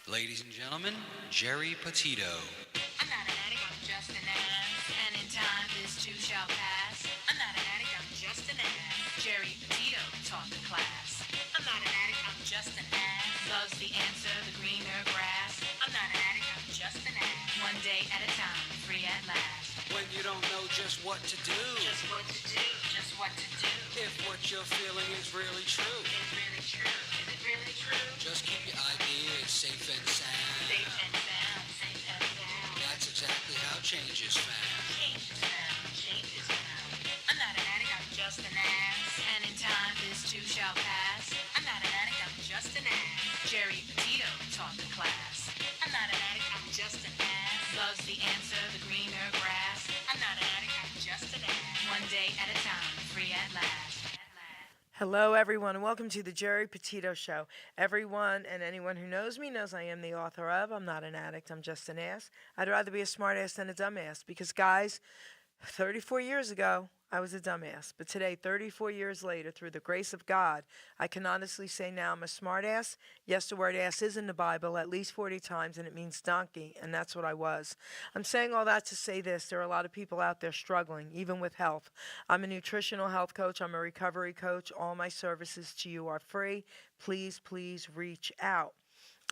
Ladies and gentlemen, Geri Petito. I'm not an addict, I'm just an ass. And in time, this too shall pass. I'm not an addict, I'm just an ass. Geri Petito taught the class. I'm not an addict, I'm just an ass. Loves the answer, the greener grass. I'm not an addict, I'm just an ass. One day at a time, free at last. When you don't know just what to do, Just what to do, just what to do. if what you're feeling is really true, Is it really true? Is it really true? just keep your ideas safe and sound. Safe and sound, safe and sound. That's exactly how change is found. Change is found, change is found. I'm not an addict, I'm just an ass. And in time, this too shall pass. I'm not an addict, I'm just an ass. Geri Petito taught the class. I'm not an addict, I'm just an ass. Loves the answer, the greener grass. I'm not an addict, I'm just an ass. One day at a time, free at last. Hello, everyone, and welcome to the Geri Petito Show. Everyone and anyone who knows me knows I am the author of I'm Not an Addict, I'm Just an Ass. I'd rather be a smart ass than a dumbass because, guys, 34 years ago, I was a dumbass. But today, 34 years later, through the grace of God, I can honestly say now I'm a smart ass. Yes, the word ass is in the Bible at least 40 times, and it means donkey, and that's what I was. I'm saying all that to say this. There are a lot of people out there struggling, even with health. I'm a nutritional health coach. I'm a recovery coach. All my services to you are free. Please, please reach out.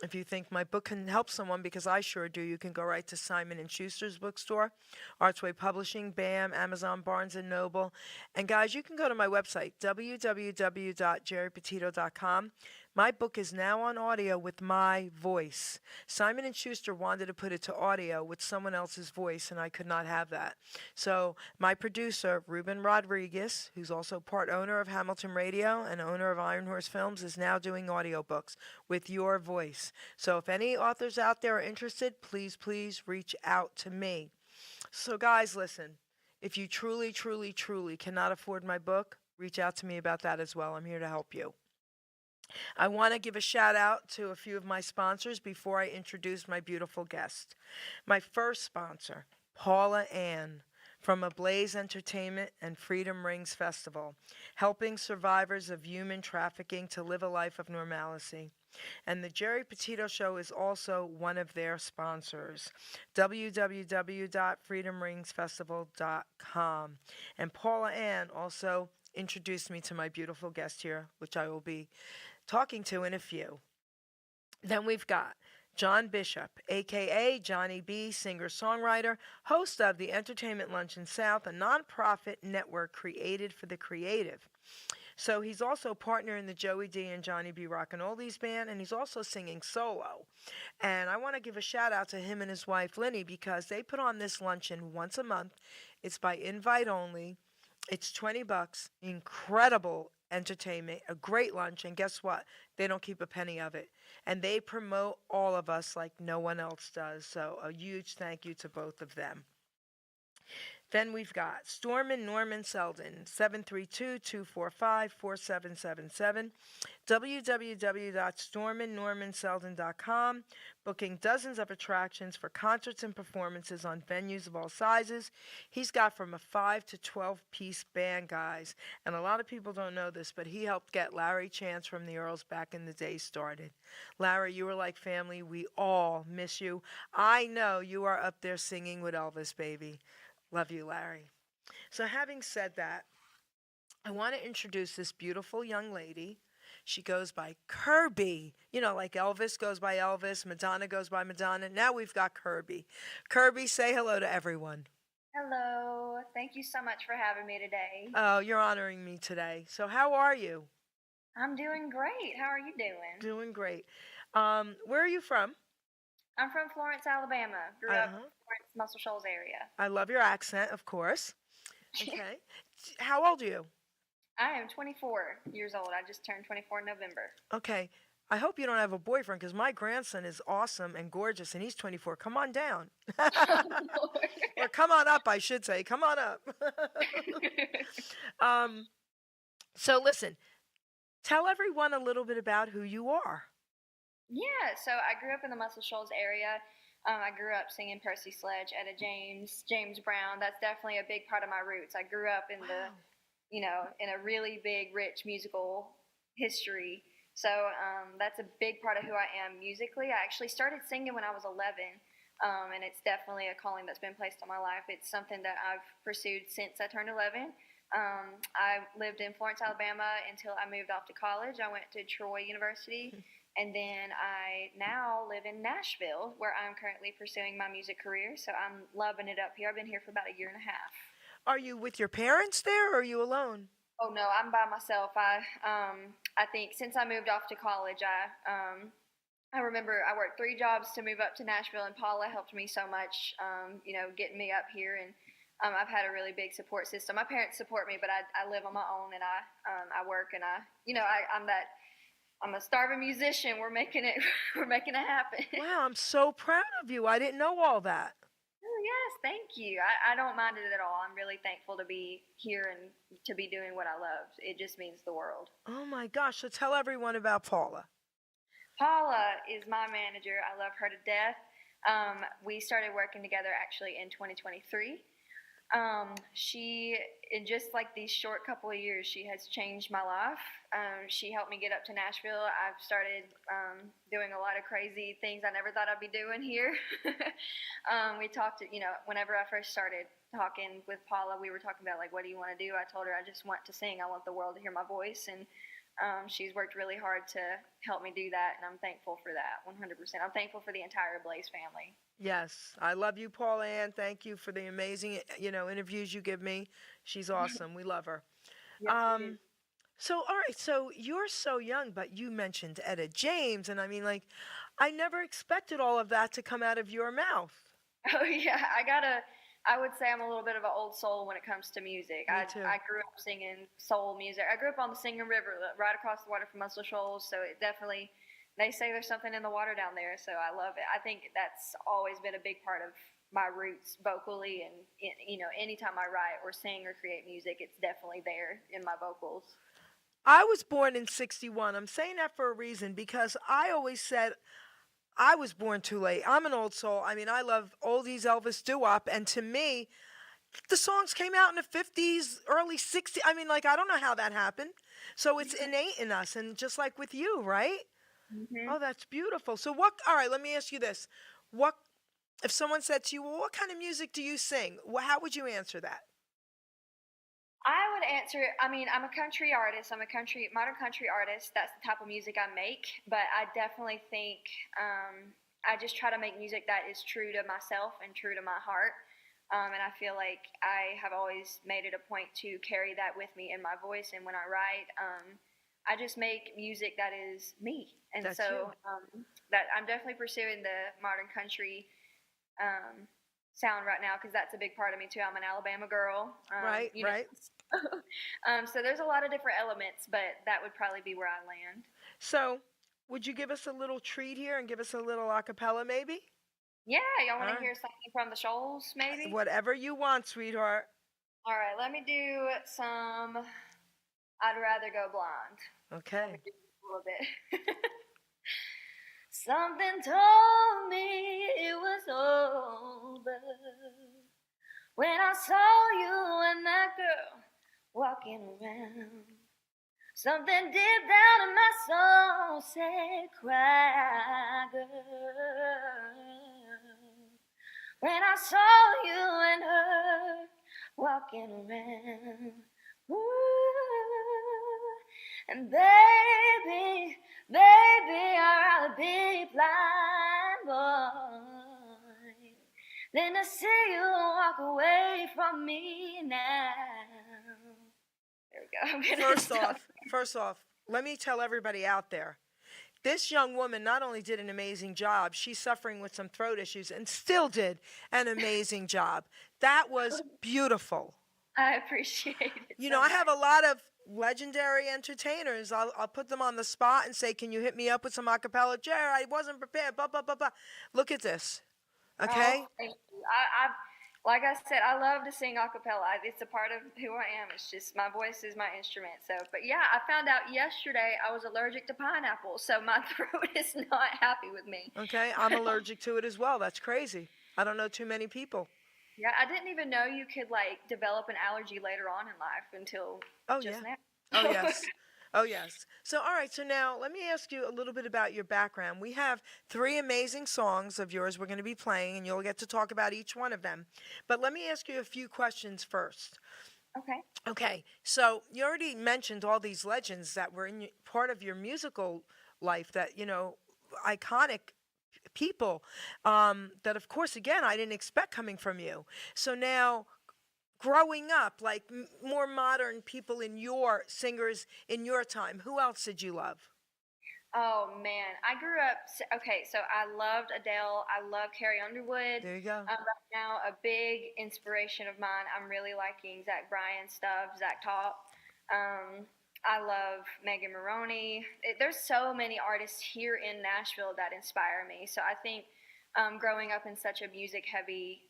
If you think my book can help someone, because I sure do, you can go right to Simon & Schuster's bookstore, Archway Publishing, BAM, Amazon, Barnes & Noble. And guys, you can go to my website, www.geripetito.com. My book is now on audio with my voice. Simon & Schuster wanted to put it to audio with someone else's voice, and I could not have that. So my producer, Ruben Rodriguez, who's also part owner of Hamilton Radio and owner of Iron Horse Films, is now doing audiobooks with your voice. So if any authors out there are interested, please, please reach out to me. So guys, listen, if you truly, truly, truly cannot afford my book, reach out to me about that as well. I'm here to help you. I want to give a shout out to a few of my sponsors before I introduce my beautiful guest. My first sponsor, Paula Ann from Ablaze Entertainment and Freedom Rings Festival, helping survivors of human trafficking to live a life of normalcy. And the Geri Petito Show is also one of their sponsors, www.freedomringsfestival.com. And Paula Ann also introduced me to my beautiful guest here, which I will be talking to in a few. Then we've got John Bishop, a.k.a. Johnny B., singer-songwriter, host of the Entertainment Luncheon South, a nonprofit network created for the creative. So he's also partner in the Joey D and Johnny B Rockin' Oldies band, and he's also singing solo. And I want to give a shout out to him and his wife, Linny, because they put on this luncheon once a month. It's by invite only. It's $20, incredible entertainment, a great lunch, and guess what? They don't keep a penny of it. And they promote all of us like no one else does. So a huge thank you to both of them. Then we've got Stormin Norman Selden, 732-245-4777, www.storminnormanselden.com, booking dozens of attractions for concerts and performances on venues of all sizes. He's got from a 5 to 12-piece band, guys. And a lot of people don't know this, but he helped get Larry Chance from the Earls back in the day started. Larry, you were like family. We all miss you. I know you are up there singing with Elvis, baby. Love you, Larry. So having said that, I want to introduce this beautiful young lady. She goes by KIRBI. You know, like Elvis goes by Elvis, Madonna goes by Madonna. Now we've got KIRBI. KIRBI, say hello to everyone. Hello. Thank you so much for having me today. Oh, you're honoring me today. So how are you? I'm doing great. How are you doing? Doing great. Where are you from? I'm from Florence, Alabama. Grew up in Uh-huh. Florence, Muscle Shoals area. I love your accent, of course. Okay. How old are you? I am 24 years old. I just turned 24 in November. Okay. I hope you don't have a boyfriend because my grandson is awesome and gorgeous and he's 24. Come on down. Or come on up, I should say. Come on up. So listen, tell everyone a little bit about who you are. Yeah, so I grew up in the Muscle Shoals area. I grew up singing Percy Sledge, Etta James, James Brown. That's definitely a big part of my roots. I grew up in Wow. in a really big, rich musical history. So that's a big part of who I am musically. I actually started singing when I was 11, and it's definitely a calling that's been placed on my life. It's something that I've pursued since I turned 11. I lived in Florence, Alabama until I moved off to college. I went to Troy University, and then I now live in Nashville, where I'm currently pursuing my music career. So I'm loving it up here. I've been here for about a year and a half. Are you with your parents there, or are you alone? Oh no, I'm by myself. I think since I moved off to college, I remember I worked 3 jobs to move up to Nashville, and Paula helped me so much, getting me up here. And I've had a really big support system. My parents support me, but I live on my own, and I work, and I'm a starving musician. We're making it we're making it happen. Wow, I'm so proud of you. I didn't know all that. Oh, yes, thank you. I don't mind it at all. I'm really thankful to be here and to be doing what I love. It just means the world. Oh my gosh, so tell everyone about Paula. Paula is my manager. I love her to death. We started working together actually in 2023. She, in just like these short couple of years, she has changed my life. She helped me get up to Nashville. I've started doing a lot of crazy things I never thought I'd be doing here. We talked, whenever I first started talking with Paula, we were talking about like, what do you want to do? I told her I just want to sing. I want the world to hear my voice. And she's worked really hard to help me do that, and I'm thankful for that 100%. I'm thankful for the entire Blaze family. Yes, I love you, Paula Ann. Thank you for the amazing, interviews you give me. She's awesome. We love her. Yes, you do. So, all right, so you're so young, but you mentioned Etta James, and I mean, like, I never expected all of that to come out of your mouth. Oh yeah, I would say I'm a little bit of an old soul when it comes to music. Me too. I grew up singing soul music. I grew up on the Singing River, right across the water from Muscle Shoals, so it definitely, they say there's something in the water down there, so I love it. I think that's always been a big part of my roots vocally, and anytime I write or sing or create music, it's definitely there in my vocals. I was born in 61. I'm saying that for a reason because I always said I was born too late. I'm an old soul. I mean, I love oldies, Elvis, doo-wop, and to me, the songs came out in the 50s, early 60s. I mean, like, I don't know how that happened. So it's innate in us, and just like with you, right? Mm-hmm. Oh, that's beautiful. So all right, let me ask you this. If someone said to you, well, what kind of music do you sing? How would you answer that? I would answer, I mean, I'm a country artist. I'm a modern country artist. That's the type of music I make. But I definitely think I just try to make music that is true to myself and true to my heart. And I feel like I have always made it a point to carry that with me in my voice. And when I write, I just make music that is me. And That's so that I'm definitely pursuing the modern country sound right now, because that's a big part of me too. I'm an Alabama girl. Right. So there's a lot of different elements, but that would probably be where I land. So would you give us a little treat here and give us a little a cappella maybe? Yeah, y'all want All to hear something from the Shoals, maybe? Whatever you want, sweetheart. All right, let me do some I'd Rather Go Blonde. Okay. Let me do a little bit. Something told me it was over when I saw you and that girl walking around. Something deep down in my soul said, cry, girl. When I saw you and her walking around. Ooh, and baby, I'd rather be blind, boy, than to see you walk away from me now. There we go. First off, let me tell everybody out there. This young woman not only did an amazing job, she's suffering with some throat issues and still did an amazing job. That was beautiful. I appreciate it. I have a lot of legendary entertainers. I'll put them on the spot and say, can you hit me up with some a cappella? Jerry, I wasn't prepared, blah, blah, blah, blah. Look at this, okay? Oh, thank you. Like I said, I love to sing a cappella. It's a part of who I am. It's just my voice is my instrument. But yeah, I found out yesterday I was allergic to pineapple, so my throat is not happy with me. Okay, I'm allergic to it as well. That's crazy. I don't know too many people. Yeah, I didn't even know you could develop an allergy later on in life until just now. Oh yes. Oh, yes. So, all right. So now let me ask you a little bit about your background. We have three amazing songs of yours we're going to be playing, and you'll get to talk about each one of them. But let me ask you a few questions first. Okay. Okay. So you already mentioned all these legends that were in part of your musical life that, iconic people that, of course, again, I didn't expect coming from you. So now, growing up, like more modern people in your singers in your time, who else did you love? Oh man, I grew up. Okay, so I loved Adele. I love Carrie Underwood. There you go. Right now, a big inspiration of mine. I'm really liking Zach Bryan stuff, Zach Top. I love Megan Maroney. There's so many artists here in Nashville that inspire me. So I think growing up in such a music-heavy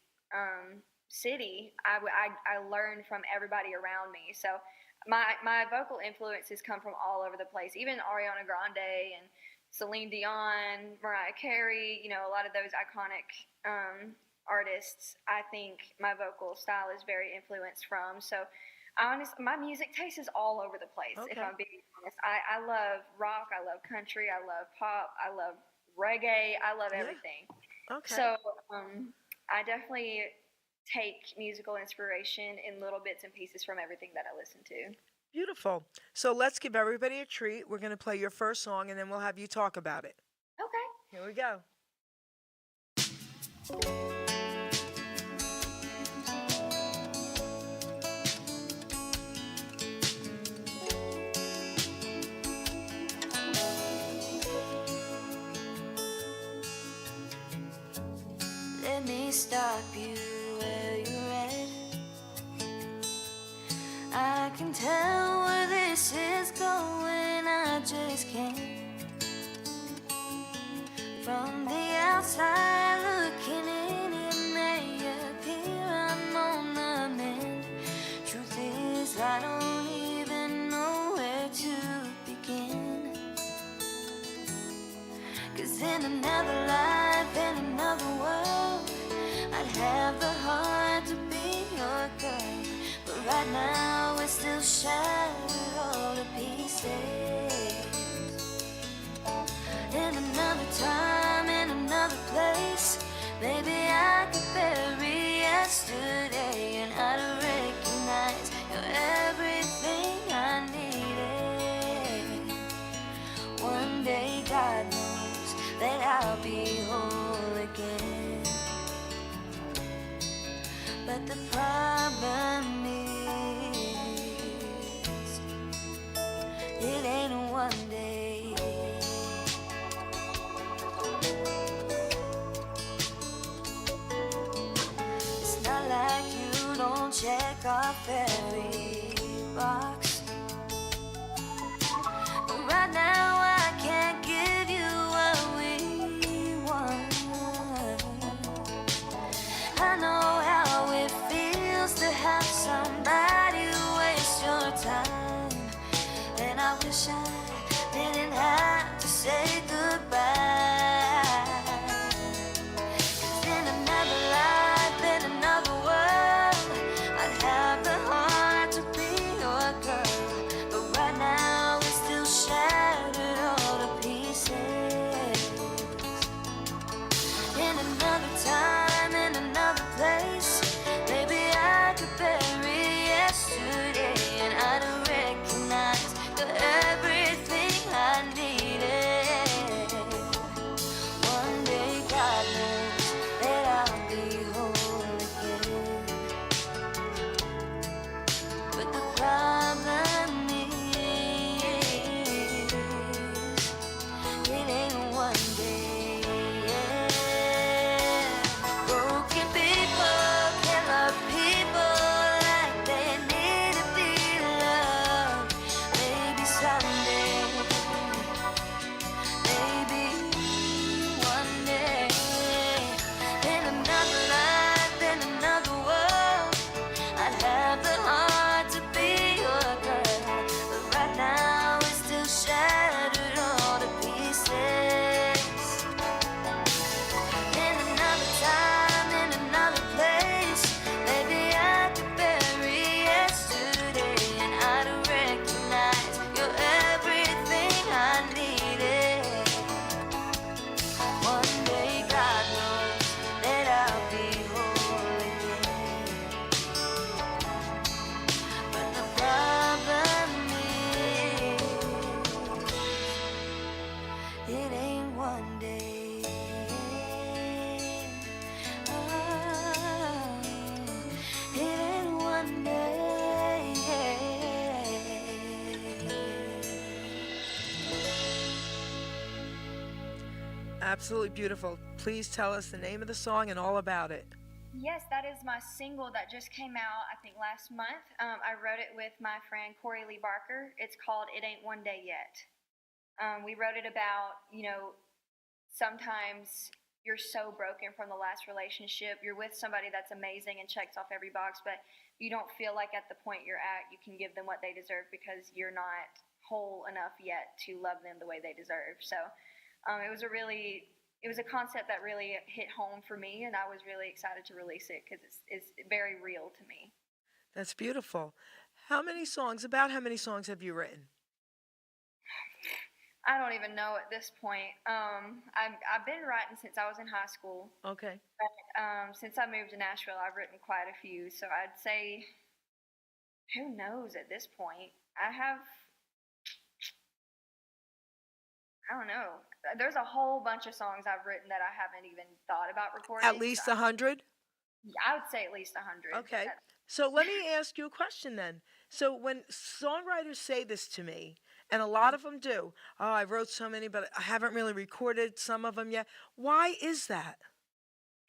city, I learned from everybody around me. So my vocal influences come from all over the place. Even Ariana Grande and Celine Dion, Mariah Carey, a lot of those iconic artists, I think my vocal style is very influenced from. So my music taste is all over the place, if Okay. I'm being honest. I love rock, I love country, I love pop, I love reggae, I love Yeah. everything. Okay. So I definitely take musical inspiration in little bits and pieces from everything that I listen to. Beautiful. So let's give everybody a treat. We're going to play your first song and then we'll have you talk about it. Okay. Here we go. Let me stop you where you're at. I can tell where this is going, I just can't. From the outside looking in, it may appear I'm on the mend. Truth is, I don't even know where to begin. 'Cause in another life, in another world, I'd have the heart to be your girl. But right now we're still shattered all to pieces. In another time, in another place, maybe I could bury yesterday, and I'd recognize you're everything I needed. One day God knows that I'll be whole again. But the problem is, it ain't one day. It's not like you don't check off every box. But right now I can't give you what we want. I know how it feels to have somebody waste your time, and I wish I didn't have to say goodbye. 'Cause in another life, in another world, I'd have the heart to be your girl. But right now it's still shattered all to pieces. In another time, in another place, maybe I could bury yesterday, and I'd recognize you're everything I needed. Absolutely beautiful. Please tell us the name of the song and all about it. Yes, that is my single that just came out, I think, last month. I wrote it with my friend Corey Lee Barker. It's called It Ain't One Day Yet. We wrote it about, sometimes you're so broken from the last relationship. You're with somebody that's amazing and checks off every box, but you don't feel like at the point you're at, you can give them what they deserve because you're not whole enough yet to love them the way they deserve. So it was a concept that really hit home for me, and I was really excited to release it because it's very real to me. That's beautiful. How many songs have you written? I don't even know at this point. I've been writing since I was in high school. Okay. But, since I moved to Nashville, I've written quite a few. So I'd say, who knows at this point? I don't know. There's a whole bunch of songs I've written that I haven't even thought about recording. At least 100? I would say at least 100. Okay. So let me ask you a question then. So when songwriters say this to me, and a lot of them do, oh, I wrote so many, but I haven't really recorded some of them yet. Why is that?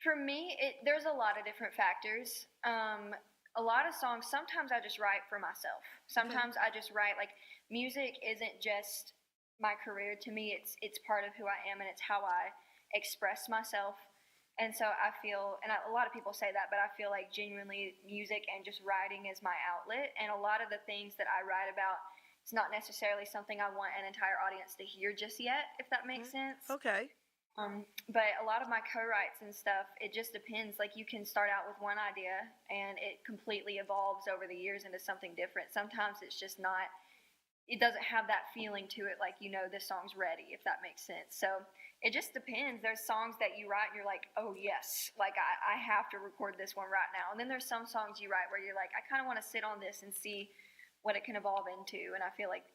For me, there's a lot of different factors. A lot of songs, sometimes I just write for myself. Sometimes I just write, like, music isn't just my career. To me, it's part of who I am, and it's how I express myself. And so I feel, and a lot of people say that, but I feel like genuinely music and just writing is my outlet. And a lot of the things that I write about, it's not necessarily something I want an entire audience to hear just yet, if that makes sense. Okay. But a lot of my co-writes and stuff, it just depends. Like, you can start out with one idea and it completely evolves over the years into something different. Sometimes it's just not, it doesn't have that feeling to it, like, this song's ready, if that makes sense. So it just depends. There's songs that you write and you're like, oh yes, like I have to record this one right now. And then there's some songs you write where you're like, I kind of want to sit on this and see what it can evolve into. And I feel like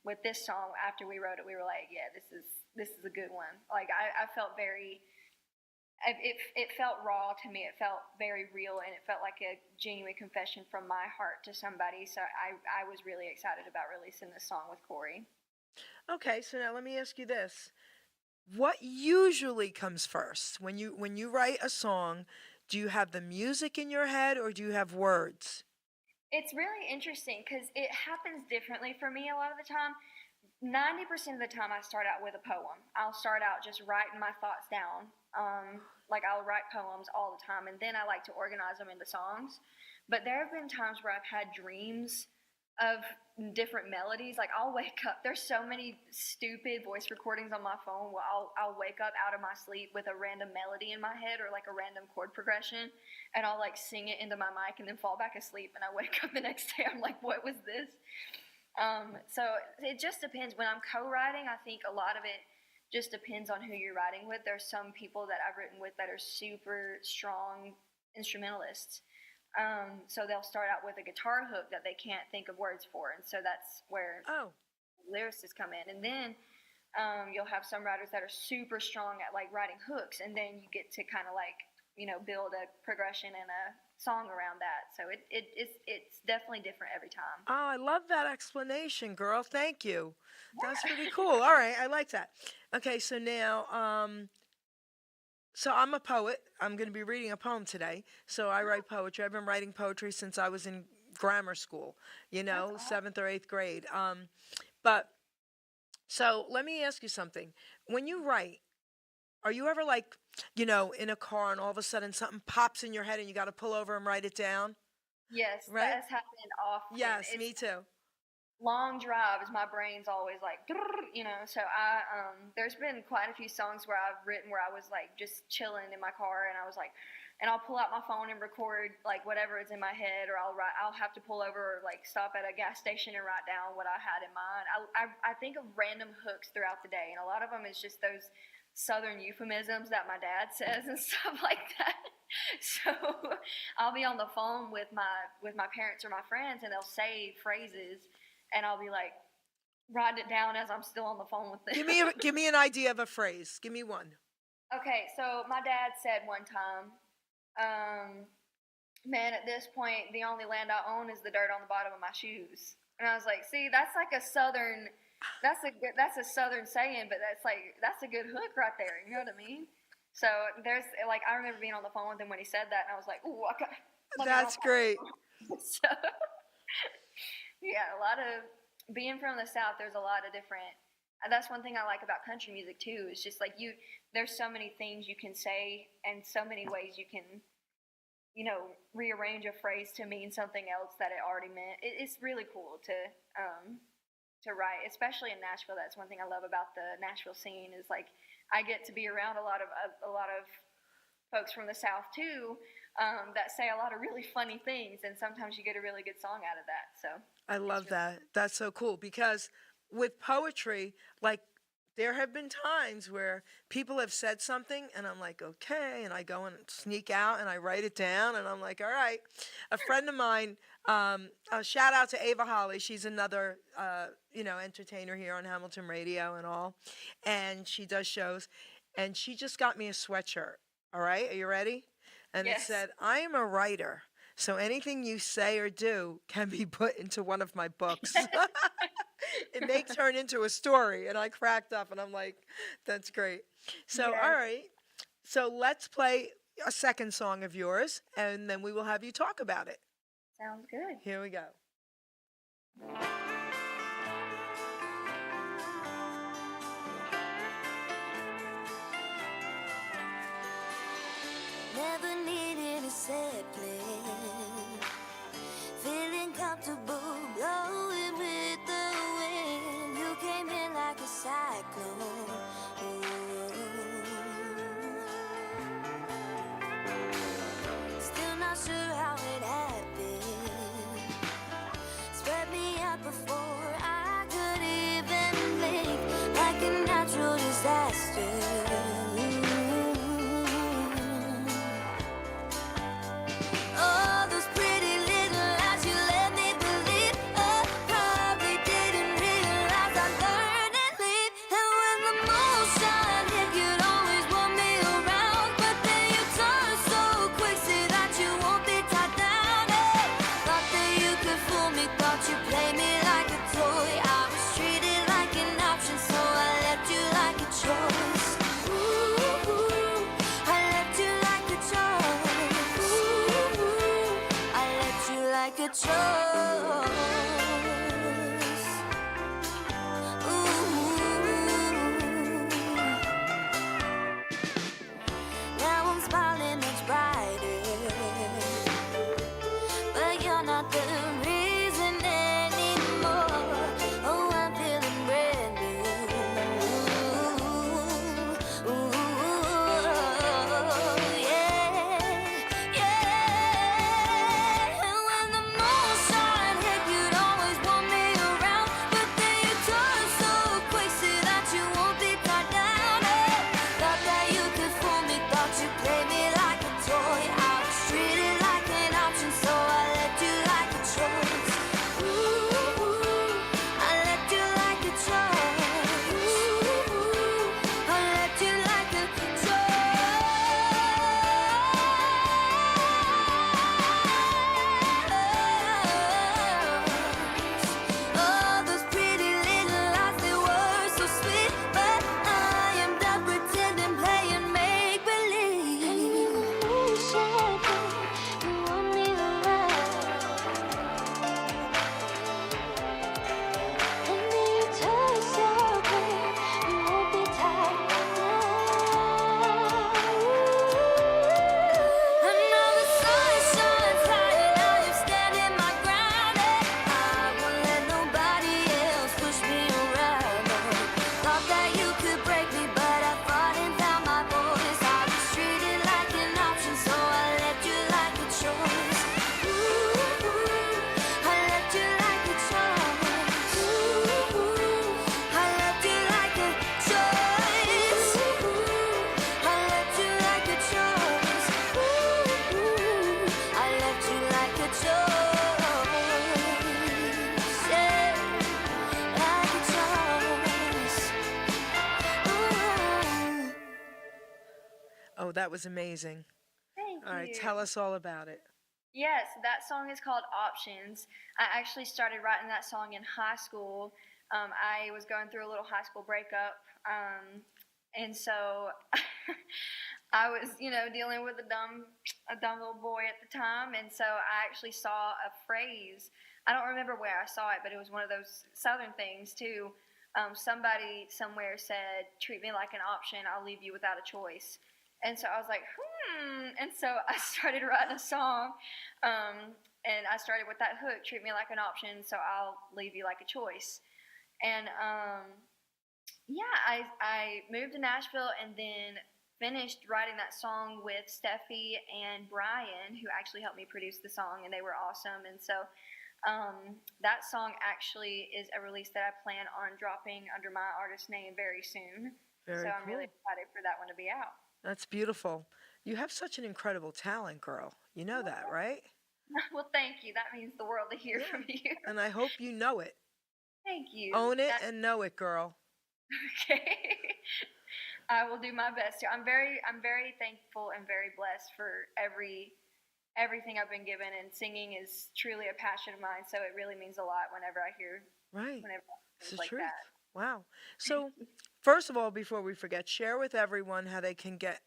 with this song, after we wrote it, we were like, yeah, this is a good one. Like, I felt it felt raw to me. It felt very real, and it felt like a genuine confession from my heart to somebody. So I was really excited about releasing this song with Corey. Okay, so now let me ask you this. What usually comes first? When you write a song, do you have the music in your head or do you have words? It's really interesting because it happens differently for me a lot of the time. 90% of the time I start out with a poem. I'll start out just writing my thoughts down. Like, I'll write poems all the time, and then I like to organize them into songs. But there have been times where I've had dreams of different melodies. Like, I'll wake up, there's so many stupid voice recordings on my phone where I'll wake up out of my sleep with a random melody in my head or like a random chord progression, and I'll like sing it into my mic and then fall back asleep, and I wake up the next day, I'm like, what was this? So it just depends. When I'm co-writing, I think a lot of it just depends on who you're writing with. There's some people that I've written with that are super strong instrumentalists. So they'll start out with a guitar hook that they can't think of words for, and so that's where lyricists come in. And then you'll have some writers that are super strong at like writing hooks, and then you get to kind of like build a progression and a song around that. So it's definitely different every time. Oh, I love that explanation, girl. Thank you. That's pretty cool. All right, I like that. Okay, so now so I'm a poet. I'm going to be reading a poem today. So I write poetry. I've been writing poetry since I was in grammar school, seventh or eighth grade. But so let me ask you something. When you write, are you ever like, in a car and all of a sudden something pops in your head and you got to pull over and write it down? Yes, right? that has happened often. Yes, me too. Long drives, my brain's always like, so there's been quite a few songs where I've written where I was like just chilling in my car, and I was like, and I'll pull out my phone and record like whatever is in my head, or I'll have to pull over or like stop at a gas station and write down what I had in mind. I think of random hooks throughout the day, and a lot of them is just those Southern euphemisms that my dad says and stuff like that. So I'll be on the phone with my parents or my friends, and they'll say phrases, and I'll be like, write it down as I'm still on the phone with them. Give me an idea of a phrase. Give me one. Okay, so my dad said one time, man, at this point, the only land I own is the dirt on the bottom of my shoes. And I was like, see, that's like a Southern that's a Southern saying, but that's a good hook right there. You know what I mean? So there's like I remember being on the phone with him when he said that, and I was like, ooh, I got. Let me That's hop on. great. So yeah, a lot of being from the South. There's a lot of different. That's one thing I like about country music too. It's just like you. There's so many things you can say, and so many ways you can, rearrange a phrase to mean something else that it already meant. It's really cool to write, especially in Nashville. That's one thing I love about the Nashville scene is like I get to be around a lot of folks from the South too that say a lot of really funny things, and sometimes you get a really good song out of that. So I love that. That's so cool because with poetry, like there have been times where people have said something and I'm like, okay, and I go and sneak out and I write it down and I'm like, all right. A friend of mine, a shout out to Ava Holly. She's another, entertainer here on Hamilton Radio and all, and she does shows, and she just got me a sweatshirt. All right, are you ready? And it Yes. said, I am a writer, so anything you say or do can be put into one of my books. It may turn into a story. And I cracked up and I'm like, that's great. So, Yes. all right. So let's play a second song of yours and then we will have you talk about it. Sounds good. Here we go. Never needed a set plan. Feeling comfortable, blowing with the wind. You came in like a cyclone. Still not sure how it happened. Spread me out before I could even blink, like a natural disaster. All those pretty little lies you let me believe. I probably didn't realize I learned and leave. And when the moonshine hit, you'd always want me around, but then you turn so quick, say that you won't be tied down. Hey, thought that you could fool me, thought you played me like a toy. I was treated like an option, so I left you like a choice. Ooh, I left you like a choice. Ooh, I left you like a choice. Now I'm smiling much brighter, but you're not the reason anymore. Oh, I'm feeling brand new. Yeah. And when the moonshine hit, you'd always want me around, but then you turn so quick, say that you won't be tied down. Hey, thought that you could fool me, thought you played me like a toy. I was treated like an option, so I left you like a choice. Ooh, I left you like a choice. Ooh, I left you like a choice. All those pretty little lies, they were so sweet, but I am done pretending, playing make believe. You want me around, and then you turn so quick, you won't be tied down. And now the sun shines high, and now you're standing my ground. I won't let nobody else push me around. Thought that you could break me, but I fought and found my voice. I was treated like an option, so I left you like a choice. Ooh, I left you like a choice. Ooh, I left you like a choice. Ooh, I left you like a choice. Ooh, I left you like a choice. Yeah, like a choice. Ooh. Oh, that was amazing. Thank All right, you. tell us all about it. Yes, that song is called Options. I actually started writing that song in high school. I was going through a little high school breakup, and so I was, dealing with a dumb little boy at the time, and so I actually saw a phrase. I don't remember where I saw it, but it was one of those Southern things too. Somebody somewhere said, "Treat me like an option. I'll leave you without a choice." And so I was like, And so I started writing a song, and I started with that hook, "Treat me like an option, so I'll leave you like a choice." And yeah, I moved to Nashville and then finished writing that song with Steffi and Brian, who actually helped me produce the song, and they were awesome. And so that song actually is a release that I plan on dropping under my artist name very soon. Very so I'm cool. really excited for that one to be out. That's beautiful. You have such an incredible talent, girl. You know that, right? Well, thank you. That means the world to hear from you. And I hope you know it. Thank you. Own it and know it, girl. Okay. I will do my best to. I'm very thankful and very blessed for everything I've been given, and singing is truly a passion of mine. So it really means a lot whenever I hear It's the like truth. that. Wow. So, first of all, before we forget, share with everyone how they can get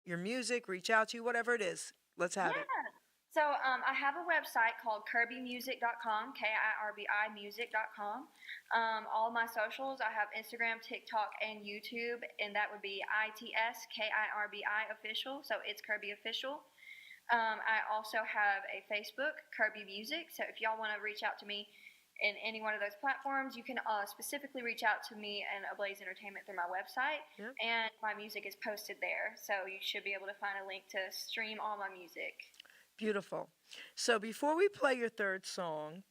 your music, reach out to you, whatever it is. Let's have it. So I have a website called KIRBImusic.com, KIRBI music.com. All my socials, I have Instagram, TikTok, and YouTube, and that would be ITSKIRBI official, so it's Kirby official. I also have a Facebook, Kirby Music, so if y'all want to reach out to me in any one of those platforms, you can specifically reach out to me and Ablaze Entertainment through my website, and my music is posted there, so you should be able to find a link to stream all my music. Beautiful. So before we play your third song,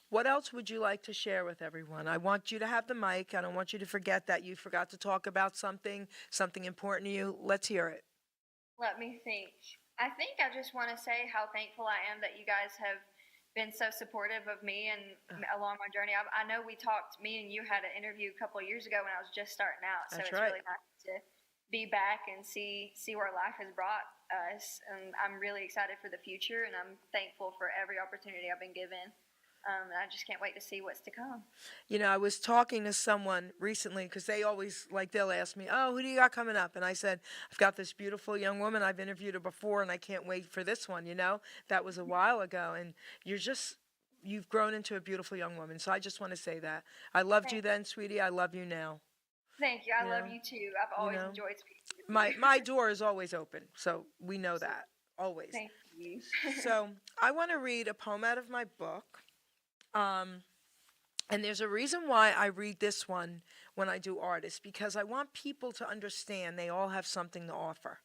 what else would you like to share with everyone? I want you to have the mic. I don't want you to forget that you forgot to talk about something important to you. Let's hear it. Let me think. I think I just want to say how thankful I am that you guys have been so supportive of me and along my journey. I know me and you had an interview a couple of years ago when I was just starting out, so it's really nice to be back and see where life has brought us, and I'm really excited for the future, and I'm thankful for every opportunity I've been given. And I just can't wait to see what's to come. You know, I was talking to someone recently because they'll ask me, "Oh, who do you got coming up?" And I said, "I've got this beautiful young woman. I've interviewed her before, and I can't wait for this one." That was a while ago, and you've grown into a beautiful young woman. So I just want to say that I loved you then, sweetie. I love you now. Thank you. I love you too. I've always enjoyed speaking with you. My door is always open, so we know that always. Thank you. So I want to read a poem out of my book. And there's a reason why I read this one when I do artists, because I want people to understand they all have something to offer.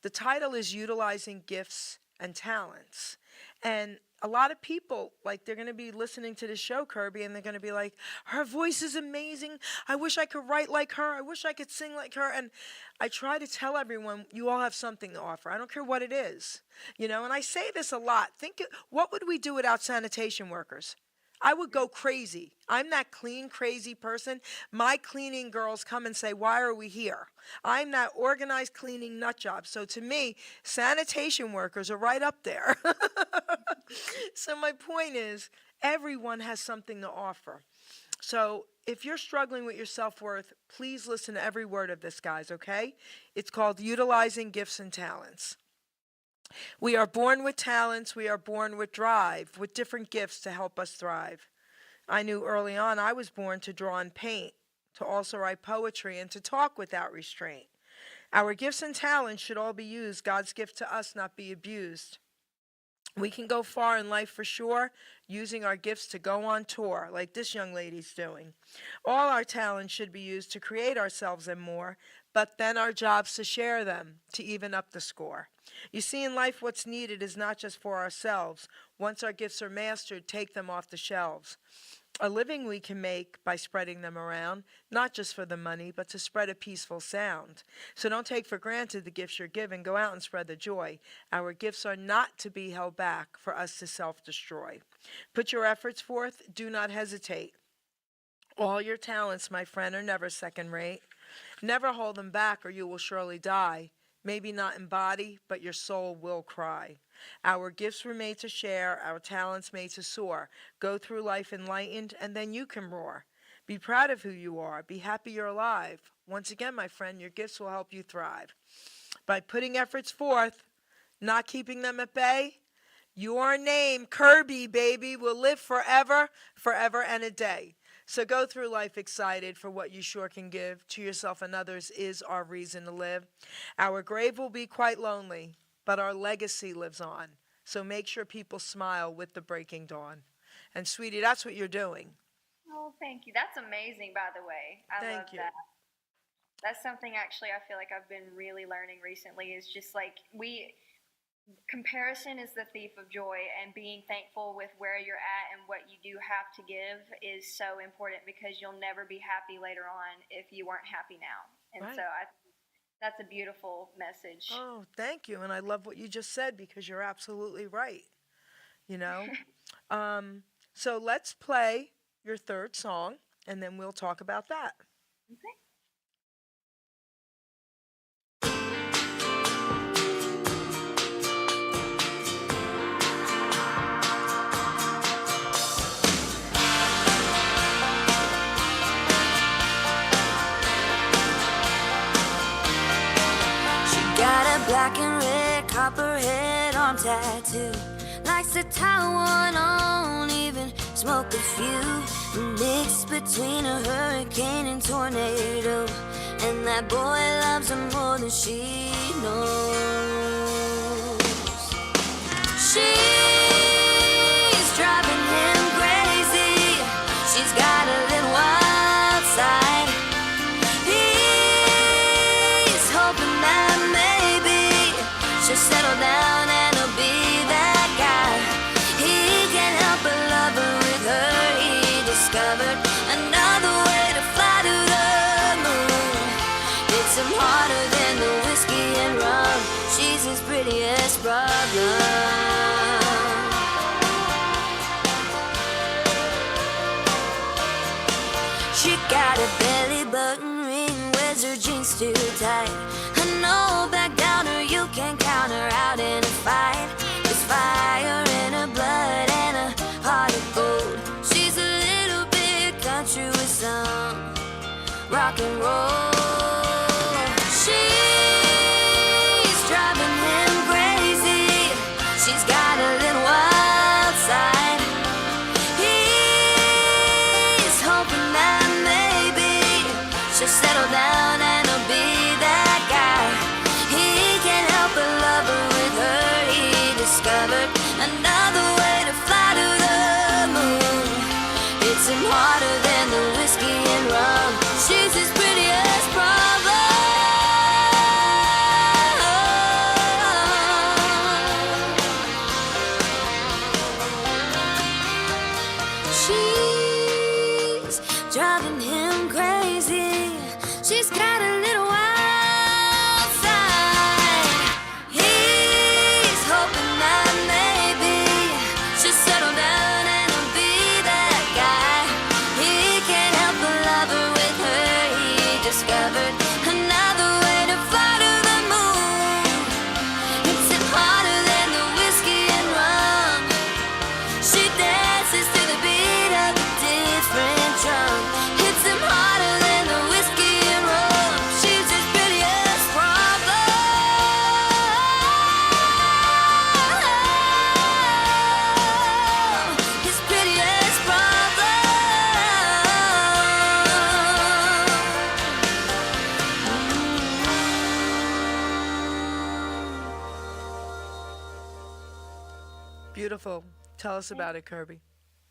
The title is Utilizing Gifts and Talents. And a lot of people, they're going to be listening to this show, Kirby, and they're going to be like, "Her voice is amazing. I wish I could write like her. I wish I could sing like her." And I try to tell everyone, you all have something to offer. I don't care what it is. And I say this a lot. What would we do without sanitation workers? I would go crazy. I'm that clean, crazy person. My cleaning girls come and say, "Why are we here?" I'm that organized cleaning nut job. So to me, sanitation workers are right up there. So my point is, everyone has something to offer. So if you're struggling with your self-worth, please listen to every word of this, guys, okay? It's called Utilizing Gifts and Talents. We are born with talents, we are born with drive, with different gifts to help us thrive. I knew early on I was born to draw and paint, to also write poetry, and to talk without restraint. Our gifts and talents should all be used, God's gift to us, not be abused. We can go far in life for sure, using our gifts to go on tour, like this young lady's doing. All our talents should be used to create ourselves and more, but then our job's to share them, to even up the score. You see, in life, what's needed is not just for ourselves. Once our gifts are mastered, take them off the shelves. A living we can make by spreading them around, not just for the money, but to spread a peaceful sound. So don't take for granted the gifts you're given. Go out and spread the joy. Our gifts are not to be held back for us to self-destroy. Put your efforts forth. Do not hesitate. All your talents, my friend, are never second-rate. Never hold them back or you will surely die. Maybe not in body, but your soul will cry. Our gifts were made to share, our talents made to soar. Go through life enlightened, and then you can roar. Be proud of who you are. Be happy you're alive. Once again, my friend, your gifts will help you thrive. By putting efforts forth, not keeping them at bay, your name, KIRBI, baby, will live forever, forever and a day. So go through life excited for what you sure can give to yourself and others is our reason to live. Our grave will be quite lonely, but our legacy lives on. So make sure people smile with the breaking dawn. And sweetie, that's what you're doing. Oh, thank you. That's amazing, by the way. I love Thank you. that. That's something actually I feel like I've been really learning recently is just like comparison is the thief of joy, and being thankful with where you're at and what you do have to give is so important because you'll never be happy later on if you weren't happy now. And Right. so that's a beautiful message. Oh, thank you. And I love what you just said because you're absolutely right. You know? So let's play your third song and then we'll talk about that. Okay. Got a black and red copperhead on tattoo. Likes to tie one on, even smoke a few. Mixed between a hurricane and tornado. And that boy loves her more than she knows. She's driving him crazy. She's got a little wild side. He's hoping that maybe she'll settle down and he'll be that guy. He can't help but love her with her. He discovered another way to fly to the moon. It's him harder than the whiskey and rum. She's his prettiest problem. She got a belly button ring, wears her jeans too tight. I know back down her, you can count her out in a fight. There's fire in her blood and a heart of gold. She's a little bit country with some rock and roll. She's driving him crazy. She's got a little wild side. He's hoping that maybe she'll settle down and he'll be that guy. He can't help but love her with her. He discovered another way to fly to the moon. It's him harder than the whiskey and rum. She's his prettiest problem. She's driving him crazy. She's got a little wild side. He's hoping that maybe she'll settle down and he'll be that guy. He can't help but love her with her. He discovered another way to fly to the moon. It's him harder than the whiskey and rum. She dances to the beat of a different drum. Hits him harder than the whiskey and rum. She's his prettiest problem. His prettiest problem. Beautiful. Tell us about it, KIRBI.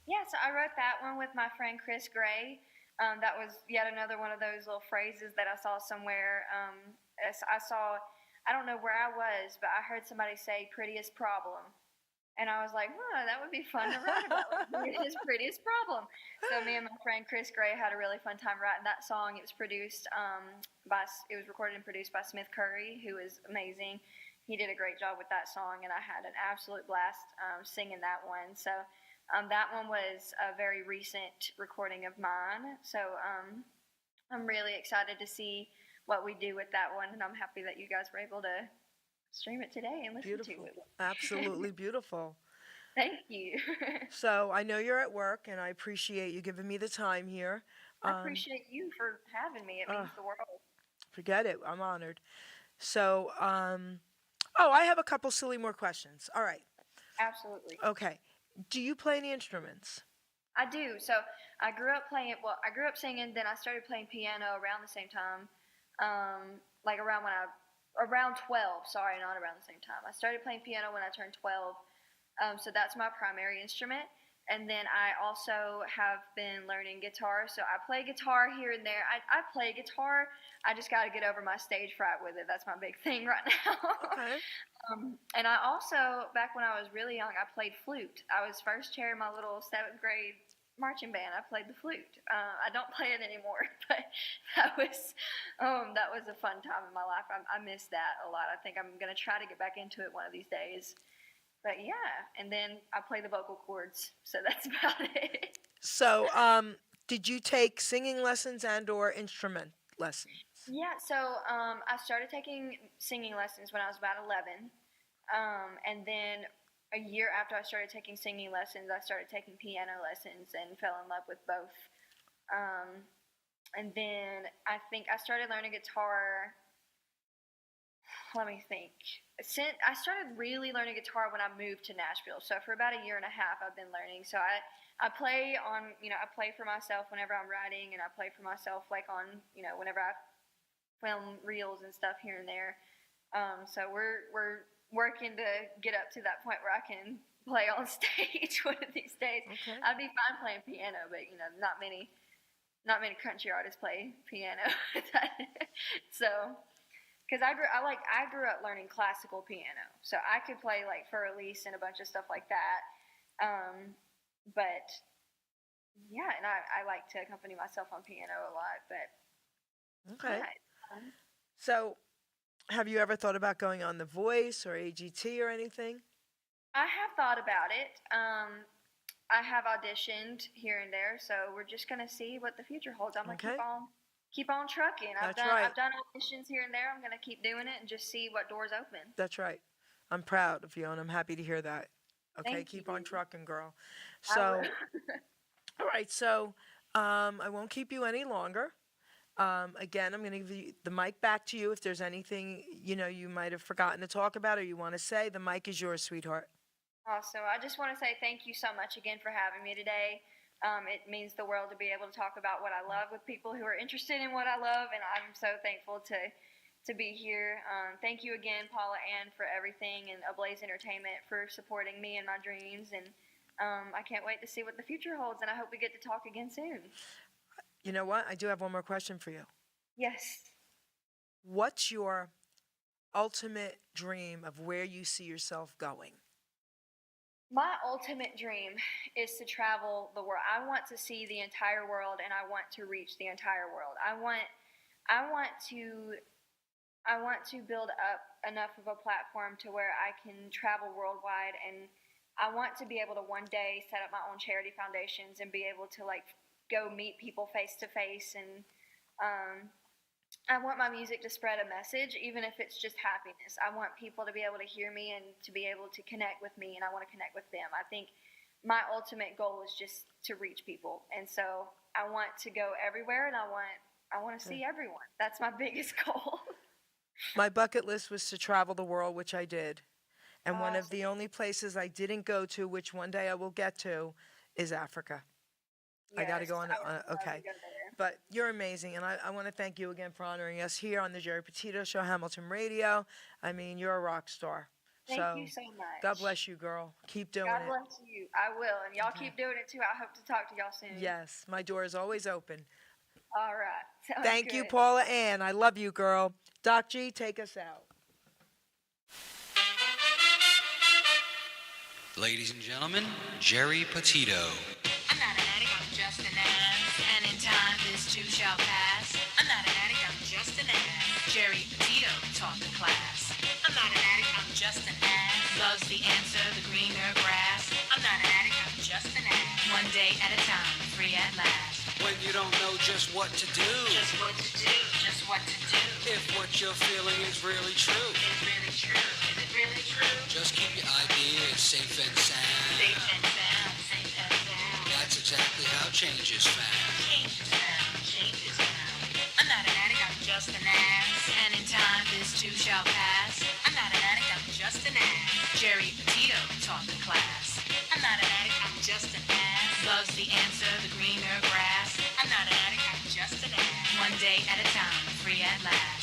Yeah, so I wrote that one with my friend Chris Gray. That was yet another one of those little phrases that I saw somewhere. I don't know where I was, but I heard somebody say prettiest problem. And I was like, that would be fun to write about. His prettiest problem. So me and my friend Chris Gray had a really fun time writing that song. It was produced it was recorded and produced by Smith Curry, who is amazing. He did a great job with that song, and I had an absolute blast singing that one. So that one was a very recent recording of mine. So I'm really excited to see what we do with that one, and I'm happy that you guys were able to stream it today and listen Beautiful. to it. Absolutely beautiful. Thank you. So I know you're at work, and I appreciate you giving me the time here. I Um, appreciate you for having me. It means the world. Forget it. I'm honored. So, oh, I have a couple silly more questions. All right. Absolutely. Okay. Do you play any instruments? I do. So I grew up playing. Well, I grew up singing. Then I started playing piano around the same time. Like around 12. Sorry, not around the same time. I started playing piano when I turned 12. So that's my primary instrument. And then I also have been learning guitar. So I play guitar here and there. I play guitar. I just got to get over my stage fright with it. That's my big thing right now. Okay. And I also, back when I was really young, I played flute. I was first chair in my little 7th grade marching band. I played the flute. I don't play it anymore, but that was a fun time in my life. I miss that a lot. I think I'm gonna try to get back into it one of these days. But yeah, and then I play the vocal cords, so that's about it. So, did you take singing lessons and/or instrument lessons? Yeah, so I started taking singing lessons when I was about 11. And then a year after I started taking singing lessons, I started taking piano lessons and fell in love with both. And then I think I started learning guitar. Let me think. Since I started really learning guitar when I moved to Nashville, so for about a year and a half, I've been learning. So I play on, I play for myself whenever I'm writing, and I play for myself like on, whenever I film reels and stuff here and there. So we're working to get up to that point where I can play on stage one of these days. Okay. I'd be fine playing piano, but not many country artists play piano. So, because I grew up learning classical piano, so I could play like Fur Elise and a bunch of stuff like that. But yeah, and I like to accompany myself on piano a lot. But Okay. yeah, it's fun. So, have you ever thought about going on The Voice or AGT or anything? I have thought about it. I have auditioned here and there, so we're just gonna see what the future holds. I'm gonna Okay. keep on trucking. That's right. I've done auditions here and there. I'm gonna keep doing it and just see what doors open. That's right. I'm proud of you, and I'm happy to hear that. Okay, Thank keep you. on trucking, girl. I So, will. all right. So, I won't keep you any longer. Again, I'm going to give you the mic back to you. If there's anything you might have forgotten to talk about or you want to say, the mic is yours, sweetheart. Also, I just want to say thank you so much again for having me today. It means the world to be able to talk about what I love with people who are interested in what I love, and I'm so thankful to be here. Thank you again, Paula Ann, for everything, and Ablaze Entertainment for supporting me and my dreams. And I can't wait to see what the future holds, and I hope we get to talk again soon. You know what? I do have one more question for you. Yes. What's your ultimate dream of where you see yourself going? My ultimate dream is to travel the world. I want to see the entire world, and I want to reach the entire world. I want to build up enough of a platform to where I can travel worldwide, and I want to be able to one day set up my own charity foundations and be able to go meet people face to face. And I want my music to spread a message, even if it's just happiness. I want people to be able to hear me and to be able to connect with me, and I want to connect with them. I think my ultimate goal is just to reach people, and so I want to go everywhere, and I want to see everyone. That's my biggest goal. My bucket list was to travel the world, which I did. And one of Awesome. the only places I didn't go to, which one day I will get to, is Africa. I got to go on. Yes, I would love to Okay. go there. But you're amazing, and I want to thank you again for honoring us here on the Geri Petito Show, Hamilton Radio. I mean, you're a rock star. Thank you so much. God bless you, girl. Keep doing God it. bless you. I will, and y'all keep doing it too. I hope to talk to y'all soon. Yes, my door is always open. All right. Sounds Thank you, good. Paula Ann. I love you, girl. Doc G, take us out. Ladies and gentlemen, Geri Petito. I'm not an addict, I'm just an ass. And in time, this too shall pass. I'm not an addict, I'm just an ass. Geri Petito taught the class. I'm not an addict, I'm just an ass. Loves the answer, the greener grass. I'm not an addict, I'm just an ass. One day at a time, free at last. When you don't know just what to do. Just what to do, just what to do. If what you're feeling is really true. Is really true, is it really true? Just keep your ideas safe and sound. Safe and sound, safe and sound. That's exactly how change is found. Change is found. just an ass. And in time, this too shall pass. I'm not an addict, I'm just an ass. Geri Petito taught the class. I'm not an addict, I'm just an ass. Love's the answer, the greener grass. I'm not an addict, I'm just an ass. One day at a time, free at last.